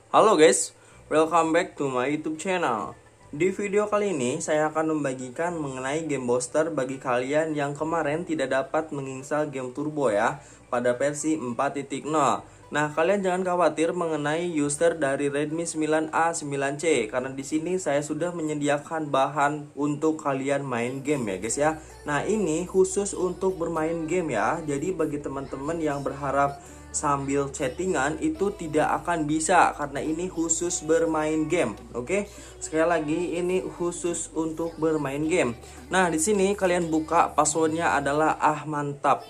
Halo guys, welcome back to my YouTube channel. Di video kali ini saya akan membagikan mengenai game booster bagi kalian yang kemarin tidak dapat menginstal game turbo ya pada versi 4.0. Nah, kalian jangan khawatir mengenai user dari Redmi 9A 9C karena di sini saya sudah menyediakan bahan untuk kalian main game ya guys ya. Nah, ini khusus untuk bermain game ya. Jadi bagi teman-teman yang berharap sambil chattingan itu tidak akan bisa karena ini khusus bermain game. Oke. Sekali lagi ini khusus untuk bermain game. Nah, di sini kalian buka passwordnya adalah mantap.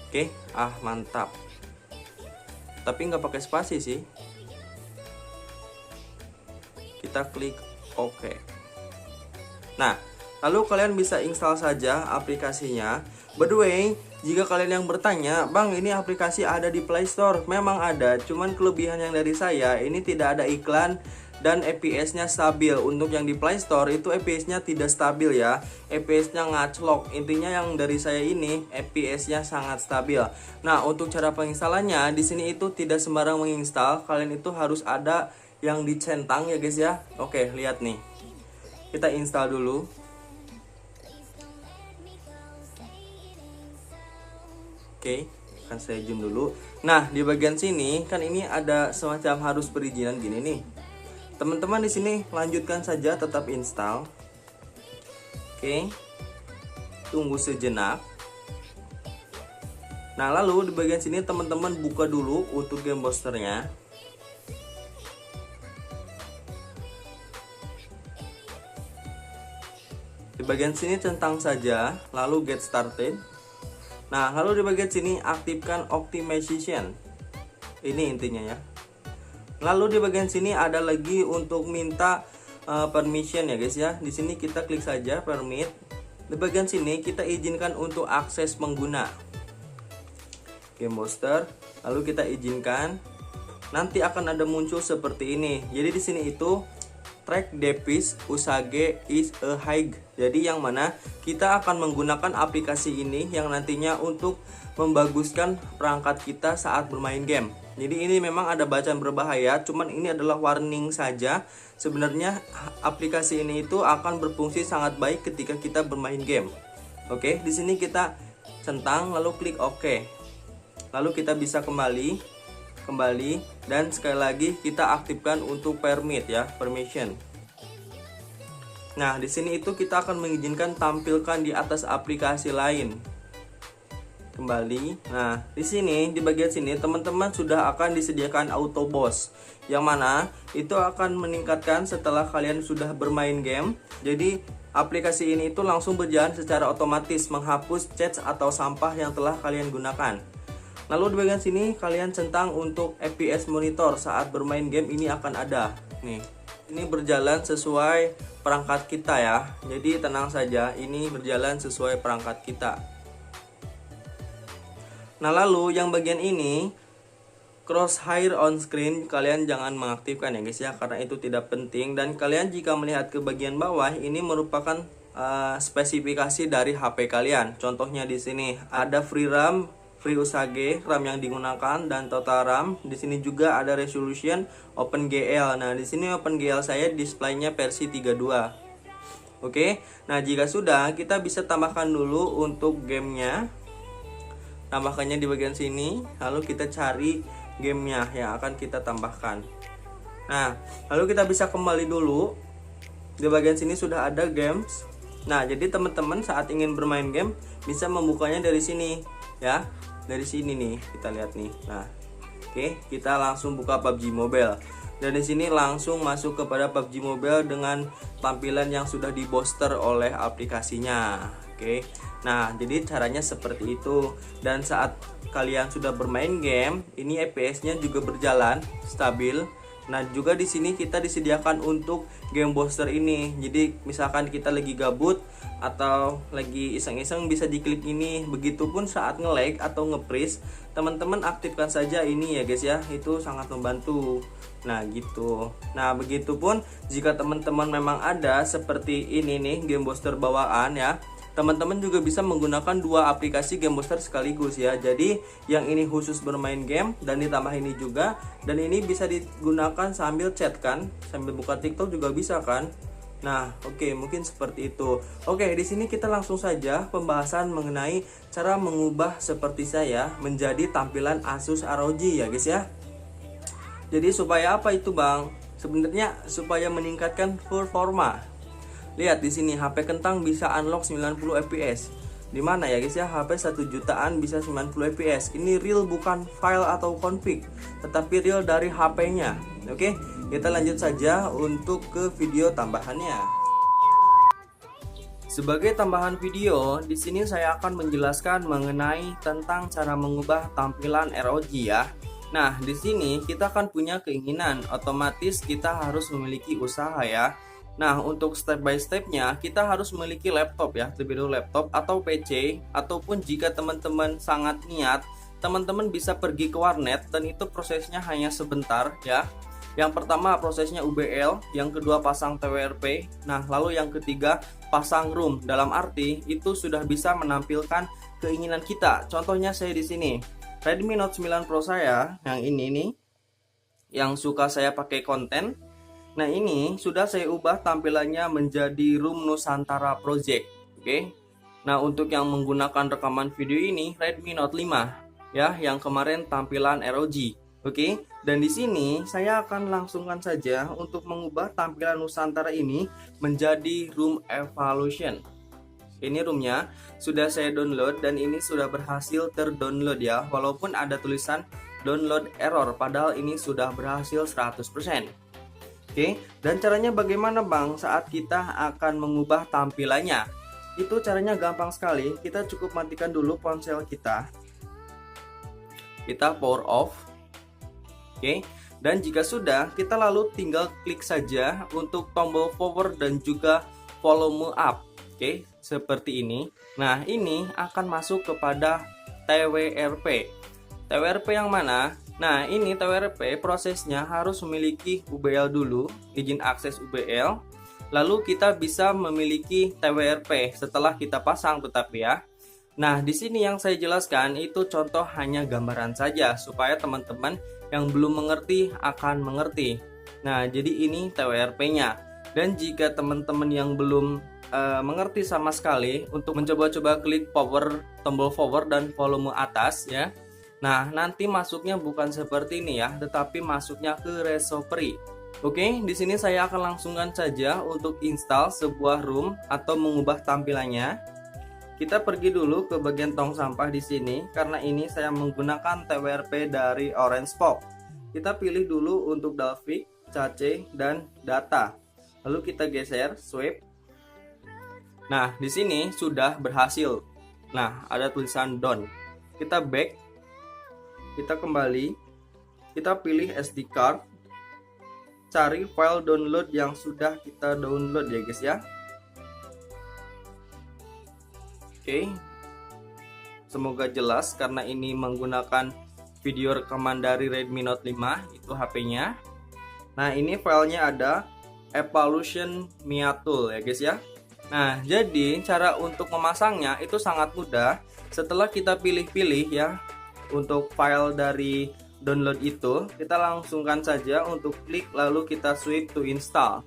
Oke, mantap. Tapi nggak pakai spasi sih. Kita klik oke. Nah, lalu kalian bisa install saja aplikasinya. By the way, jika kalian yang bertanya, Bang ini aplikasi ada di Play Store, memang ada, cuman kelebihan yang dari saya ini tidak ada iklan dan FPS-nya stabil. Untuk yang di Play Store itu FPS-nya tidak stabil ya, FPS-nya ngaclok. Intinya yang dari saya ini FPS-nya sangat stabil. Nah, untuk cara penginstalannya di sini itu tidak sembarang menginstal, kalian itu harus ada yang dicentang ya guys ya. Oke, lihat nih. Kita install dulu. Oke, kan saya zoom dulu. Nah, di bagian sini kan ini ada semacam harus perizinan gini nih. Teman-teman di sini lanjutkan saja, tetap install. Oke. Tunggu sejenak. Nah, lalu di bagian sini teman-teman buka dulu untuk game boosternya. Di bagian sini centang saja, lalu get started. Nah, lalu di bagian sini aktifkan optimization. Ini intinya ya. Lalu di bagian sini ada lagi untuk minta permission ya guys ya. Di sini kita klik saja permit. Di bagian sini kita izinkan untuk akses pengguna game booster. Lalu kita izinkan. Nanti akan ada muncul seperti ini. Jadi di sini itu track device usage is a high. Jadi yang mana kita akan menggunakan aplikasi ini yang nantinya untuk membaguskan perangkat kita saat bermain game. Jadi ini memang ada bacaan berbahaya, cuman ini adalah warning saja. Sebenarnya aplikasi ini itu akan berfungsi sangat baik ketika kita bermain game. Oke, di sini kita centang lalu klik OK. Lalu kita bisa kembali dan sekali lagi kita aktifkan untuk permit ya, permission. Nah, di sini itu kita akan mengizinkan tampilkan di atas aplikasi lain. Kembali. Nah, di sini di bagian sini teman-teman sudah akan disediakan auto boss yang mana itu akan meningkatkan setelah kalian sudah bermain game. Jadi aplikasi ini itu langsung berjalan secara otomatis menghapus chat atau sampah yang telah kalian gunakan. Lalu di bagian sini kalian centang untuk FPS monitor saat bermain game, ini akan ada. Nih, ini berjalan sesuai perangkat kita ya. Jadi tenang saja, ini berjalan sesuai perangkat kita. Nah, lalu yang bagian ini crosshair on screen kalian jangan mengaktifkan ya guys ya, karena itu tidak penting. Dan kalian jika melihat ke bagian bawah ini merupakan spesifikasi dari HP kalian. Contohnya di sini ada free RAM, free usage, RAM yang digunakan dan total RAM. Di sini juga ada resolution OpenGL. Nah, di sini OpenGL saya displaynya versi 32. Oke. Nah, jika sudah, kita bisa tambahkan dulu untuk gamenya. Tambahkannya di bagian sini, lalu kita cari gamenya yang akan kita tambahkan. Nah, lalu kita bisa kembali dulu. Di bagian sini sudah ada games. Nah, jadi teman-teman saat ingin bermain game bisa membukanya dari sini ya. Dari sini nih kita lihat nih. Nah, oke, kita langsung buka PUBG Mobile. Dan di sini langsung masuk kepada PUBG Mobile dengan tampilan yang sudah di booster oleh aplikasinya. Oke. Nah, jadi caranya seperti itu. Dan saat kalian sudah bermain game, ini FPS-nya juga berjalan stabil. Nah, juga di sini kita disediakan untuk game booster ini. Jadi misalkan kita lagi gabut atau lagi iseng-iseng bisa diklik ini. Begitupun saat nge-lag atau nge-freeze, teman-teman aktifkan saja ini ya guys ya. Itu sangat membantu. Nah, gitu. Nah, begitupun jika teman-teman memang ada seperti ini nih game booster bawaan ya. teman-teman juga bisa menggunakan dua aplikasi game booster sekaligus ya. Jadi yang ini khusus bermain game dan ditambah ini juga, dan ini bisa digunakan sambil chat kan, sambil buka TikTok juga bisa kan. Nah, oke, mungkin seperti itu. Oke, di sini kita langsung saja pembahasan mengenai cara mengubah seperti saya menjadi tampilan Asus ROG ya guys ya. Jadi supaya apa itu Bang? Sebenarnya supaya meningkatkan performa. Lihat di sini HP kentang bisa unlock 90 fps. Di mana ya guys ya, HP 1 jutaan bisa 90 fps. Ini real, bukan file atau config, tetapi real dari HP-nya. Oke, kita lanjut saja untuk ke video tambahannya. Sebagai tambahan video, di sini saya akan menjelaskan mengenai tentang cara mengubah tampilan ROG ya. Nah, di sini kita akan punya keinginan, otomatis kita harus memiliki usaha ya. Nah, untuk step by stepnya kita harus memiliki laptop ya, lebih dulu laptop atau PC, ataupun jika teman-teman sangat niat, teman-teman bisa pergi ke warnet dan itu prosesnya hanya sebentar ya. Yang pertama prosesnya UBL, yang kedua pasang TWRP, nah lalu yang ketiga pasang ROM. Dalam arti itu sudah bisa menampilkan keinginan kita. Contohnya saya di sini. Redmi Note 9 Pro saya yang ini nih, yang suka saya pakai konten. Nah, ini sudah saya ubah tampilannya menjadi Room Nusantara Project. Oke. Nah, untuk yang menggunakan rekaman video ini Redmi Note 5 ya, yang kemarin tampilan ROG. Oke. Dan di sini saya akan langsungkan saja untuk mengubah tampilan Nusantara ini menjadi Room Evolution. Ini roomnya sudah saya download dan ini sudah berhasil terdownload ya, walaupun ada tulisan download error, padahal ini sudah berhasil 100%. Oke, dan caranya bagaimana Bang saat kita akan mengubah tampilannya? Itu caranya gampang sekali, kita cukup matikan dulu ponsel kita. Kita power off. Oke, dan jika sudah, kita lalu tinggal klik saja untuk tombol power dan juga volume up. Oke, seperti ini. Nah, ini akan masuk kepada TWRP. TWRP yang mana? Nah, ini TWRP prosesnya harus memiliki UBL dulu, izin akses UBL. Lalu kita bisa memiliki TWRP setelah kita pasang tetapi ya. Nah, di sini yang saya jelaskan itu contoh hanya gambaran saja supaya teman-teman yang belum mengerti akan mengerti. Nah, jadi ini TWRP-nya. Dan jika teman-teman yang belum mengerti sama sekali, untuk mencoba-coba klik power, tombol power dan volume atas ya. Nah, nanti masuknya bukan seperti ini ya, tetapi masuknya ke recovery. Oke, di sini saya akan langsungkan saja untuk install sebuah room atau mengubah tampilannya. Kita pergi dulu ke bagian tong sampah di sini karena ini saya menggunakan TWRP dari Orange Pop. Kita pilih dulu untuk Dalvik, Cache dan data. Lalu kita geser swipe. Nah, di sini sudah berhasil. Nah, ada tulisan done. Kita back. Kita kembali. Kita pilih SD card. Cari file download yang sudah kita download ya guys ya. Oke. Semoga jelas karena ini menggunakan video rekaman dari Redmi Note 5, itu HP-nya. Nah, ini filenya ada Evolution Mia Tool ya guys ya. Nah, jadi cara untuk memasangnya itu sangat mudah. Setelah kita pilih-pilih ya untuk file dari download itu, kita langsungkan saja untuk klik lalu kita swipe to install.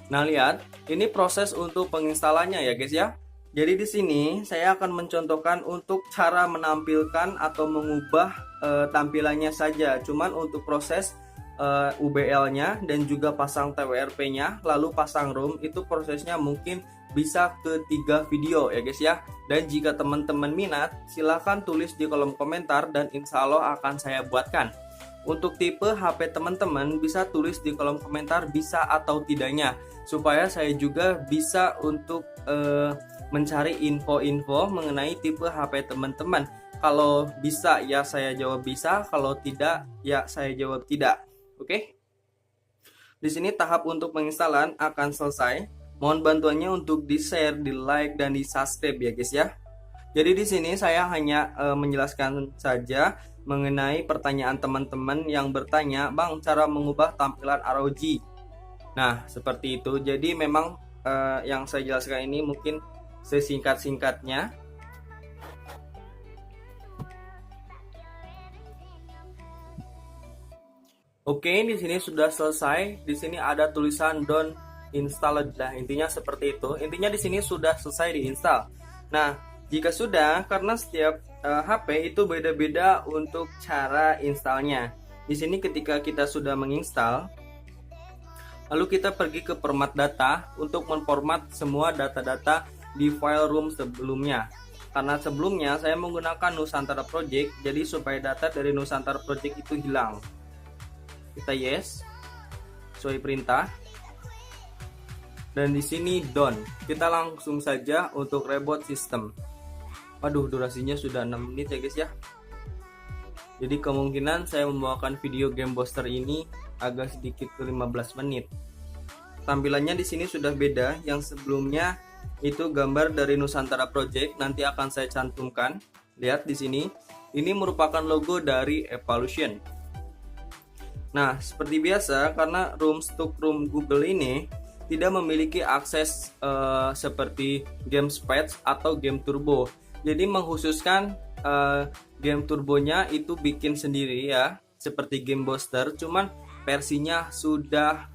Nah, lihat, ini proses untuk penginstalannya ya guys ya. Jadi di sini saya akan mencontohkan untuk cara menampilkan atau mengubah tampilannya saja. Cuman untuk proses UBL-nya dan juga pasang TWRP-nya lalu pasang ROM itu prosesnya mungkin bisa ke 3 video ya guys ya. Dan jika teman-teman minat silahkan tulis di kolom komentar dan insya Allah akan saya buatkan. Untuk tipe HP teman-teman bisa tulis di kolom komentar bisa atau tidaknya, supaya saya juga bisa untuk mencari info-info mengenai tipe HP teman-teman. Kalau bisa ya saya jawab bisa, kalau tidak ya saya jawab tidak. Oke. Di sini tahap untuk penginstalan akan selesai. Mohon bantuannya untuk di-share, di-like dan di-subscribe ya guys ya. Jadi di sini saya hanya menjelaskan saja mengenai pertanyaan teman-teman yang bertanya, "Bang, cara mengubah tampilan ROG." Nah, seperti itu. Jadi memang yang saya jelaskan ini mungkin sesingkat-singkatnya. Oke, di sini sudah selesai. Di sini ada tulisan don't installed. Nah, intinya seperti itu. Intinya di sini sudah selesai diinstal. Nah, jika sudah, karena setiap HP itu beda-beda untuk cara installnya. Di sini ketika kita sudah menginstal, lalu kita pergi ke format data untuk memformat semua data-data di file room sebelumnya. Karena sebelumnya saya menggunakan Nusantara Project, jadi supaya data dari Nusantara Project itu hilang. Kita yes, sesuai perintah. Dan di sini done. Kita langsung saja untuk reboot system. Waduh, durasinya sudah 6 menit ya guys ya. Jadi kemungkinan saya membawakan video Game Booster ini agak sedikit ke 15 menit. Tampilannya di sini sudah beda. Yang sebelumnya itu gambar dari Nusantara Project, nanti akan saya cantumkan. Lihat di sini. Ini merupakan logo dari Evolution. Nah, seperti biasa, karena room Google ini tidak memiliki akses seperti Gamespad atau Game Turbo. Jadi mengkhususkan Game Turbonya itu bikin sendiri ya, seperti Game Booster, cuman versinya sudah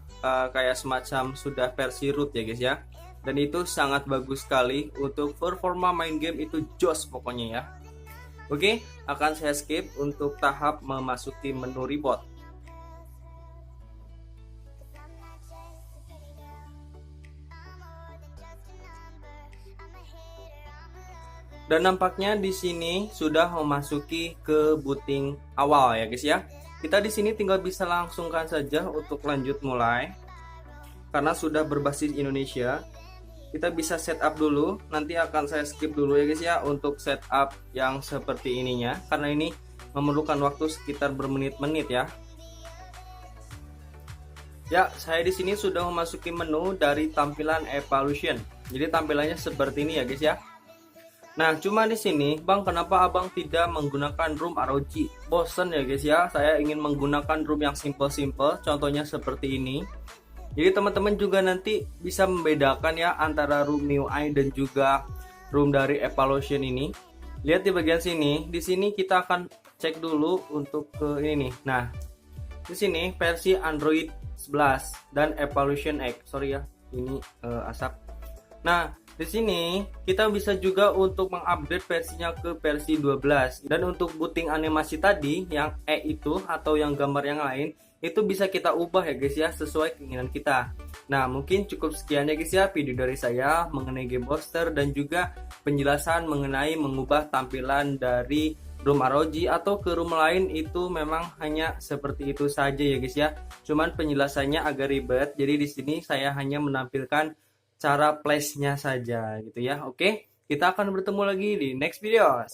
kayak semacam sudah versi root ya guys ya. Dan itu sangat bagus sekali untuk performa main game, itu jos pokoknya ya. Oke, akan saya skip untuk tahap memasuki menu reboot. Dan nampaknya di sini sudah memasuki ke booting awal ya guys ya. Kita di sini tinggal bisa langsungkan saja untuk lanjut mulai. Karena sudah berbasis Indonesia, kita bisa setup dulu. Nanti akan saya skip dulu ya guys ya untuk setup yang seperti ininya, karena ini memerlukan waktu sekitar bermenit-menit ya. Ya, saya di sini sudah memasuki menu dari tampilan Evolution. Jadi tampilannya seperti ini ya guys ya. Nah, cuma di sini, Bang, kenapa Abang tidak menggunakan room ROG? Bosen ya guys ya, saya ingin menggunakan room yang simple-simple, contohnya seperti ini. Jadi teman-teman juga nanti bisa membedakan ya antara room MIUI dan juga room dari Evolution ini. Lihat di bagian sini, di sini kita akan cek dulu untuk ke ini nih. Nah, di sini versi Android 11 dan Evolution X. Sorry ya, ini asap. Nah, di sini kita bisa juga untuk mengupdate versinya ke versi 12. Dan untuk booting animasi tadi yang itu atau yang gambar yang lain itu bisa kita ubah ya guys ya, sesuai keinginan kita. Nah, mungkin cukup sekian ya guys ya video dari saya mengenai Game Booster dan juga penjelasan mengenai mengubah tampilan dari room ROG atau ke room lain. Itu memang hanya seperti itu saja ya guys ya. Cuman penjelasannya agak ribet. Jadi di sini saya hanya menampilkan cara flash-nya saja gitu ya. Oke, kita akan bertemu lagi di next videos.